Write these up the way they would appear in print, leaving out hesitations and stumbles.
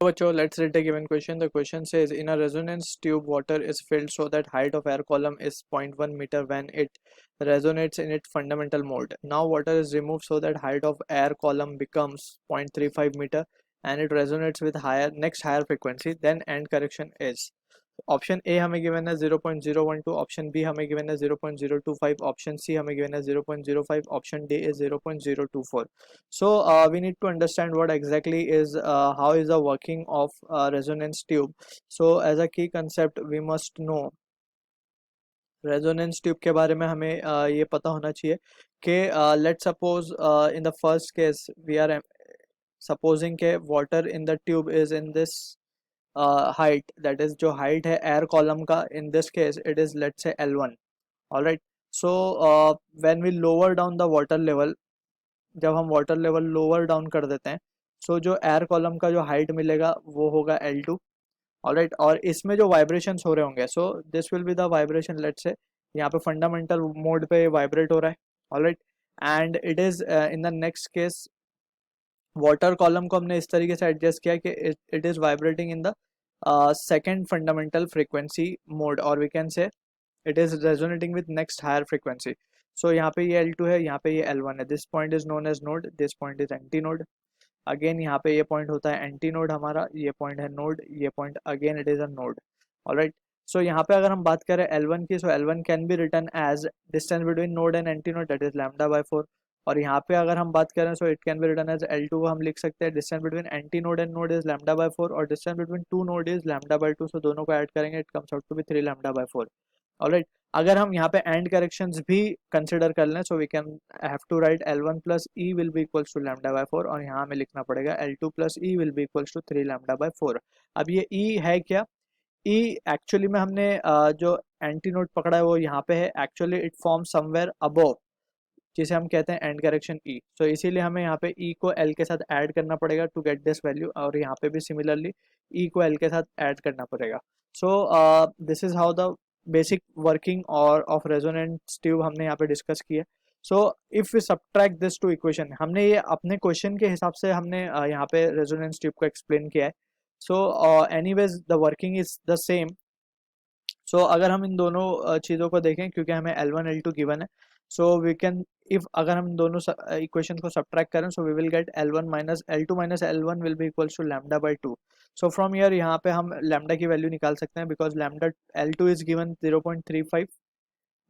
बच्चों, let's read the given question. The question says, in a resonance tube, water is filled so that height of air column is 0.1 meter when it resonates in its fundamental mode. Now water is removed so that height of air column becomes 0.35 meter and it resonates with next higher frequency. Then end correction is. Option A हमें given है 0.012, option B हमें given है 0.025, option C हमें given है 0.05, option D is 0.024. So we need to understand what exactly is how is the working of resonance tube. So as a key concept we must know resonance tube के बारे में हमें ये पता होना चाहिए कि let suppose in the first case we are supposing के water in the tube is in this height, that is जो हाइट है एयर कॉलम का, in this case it is let's say L1. Alright, so when we lower down the water level, जब हम water level lower down कर देते हैं, सो जो air column का जो हाइट मिलेगा वो होगा L2. ऑलराइट, और इसमें जो वाइब्रेशंस हो रहे होंगे, so this will be the vibration, let's say यहाँ पे फंडामेंटल मोड पे वाइब्रेट हो रहा है. Alright, and it is in the next case water column को हमने इस तरीके से एडजस्ट किया कि it is vibrating in the second fundamental frequency mode, और we can say it is resonating with next higher frequency. So यहाँ पे ये L2 है, यहाँ पे ये L1 है. This point is known as node, this point is anti node. Again यहाँ पे ये पॉइंट होता है एंटी नोड हमारा, ये पॉइंट है नोड, ये point again it is a node. Alright, so यहाँ पे अगर हम बात करें L1 की, so L1 can be written as distance between node and anti node, that is λ/4. और यहाँ पे अगर हम बात करें, so it can be written as L2, हम लिख सकते हैं distance between anti node and node is λ/4 और distance between two node is λ/2. So दोनों को ऐड करेंगे it comes out to be 3 λ/4. Alright, अगर हम यहाँ पे एंड करेक्शंस भी कंसिडर कर लें, so we can have to write L1 plus e will be equals to λ/4, और यहाँ हमें लिखना पड़ेगा L2 plus e will be equals to 3 λ/4. अब ये ई है क्या? ई एक्चुअली में हमने जो एंटी नोड पकड़ा है वो यहाँ पे है, actually it form somewhere above, जिसे हम कहते हैं एंड करेक्शन ई. सो इसीलिए हमें यहाँ पे ई को एल के साथ ऐड करना पड़ेगा टू गेट दिस वैल्यू, और यहाँ पे भी सिमिलरली ई को एल के साथ ऐड करना पड़ेगा. So this is how the basic working और ऑफ रेजोनेंस ट्यूब हमने यहाँ पे डिस्कस किया. So if we subtract this two equation, हमने ये अपने क्वेश्चन के हिसाब से हमने यहाँ पे रेजोनेंस ट्यूब को एक्सप्लेन किया है. So anyways the working is the same. So अगर हम इन दोनों चीज़ों को देखें, क्योंकि हमें L1 L2 गिवन है, सो वी कैन, इफ अगर हम दोनों इक्वेशन को सब्ट्रैक्ट करें, so we will get L1 minus L2 minus L1 will be equals to λ/2. So from here यहाँ पे हम लैम्डा की वैल्यू निकाल सकते हैं, because lambda L2 is given 0.35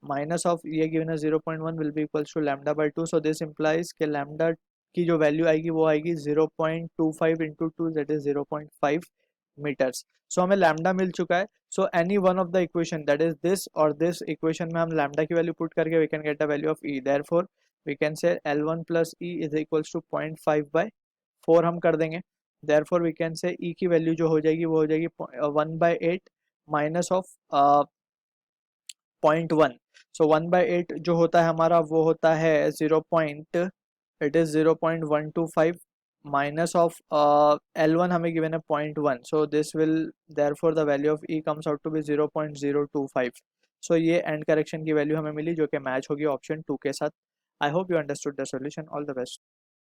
minus of ये गिवन है 0.1 will be equals to λ/2. So this implies के लैम्डा की जो वैल्यू आएगी वो आएगी 0.25 into 2, that is 0.5 metres. So हमें लैम्डा मिल चुका है. So any one of the equation, that is this और दिस इक्वेशन में हम लैम्डा की वैल्यू पुट करके we can get the value of e. Therefore we can say L1 plus e is equals to 0.5/4 हम कर देंगे. Therefore we can से ई की वैल्यू जो हो जाएगी वो हो जाएगी 1/8 माइनस ऑफ 0.1. सो 1/8 जो होता है हमारा वो होता है 0.125 minus of L1 हमें given है 0.1. so this will, therefore the value of E comes out to be 0.025. so ये end correction की value हमें मिली जो कि मैच होगी ऑप्शन 2 के साथ. I hope you understood the solution. All the best.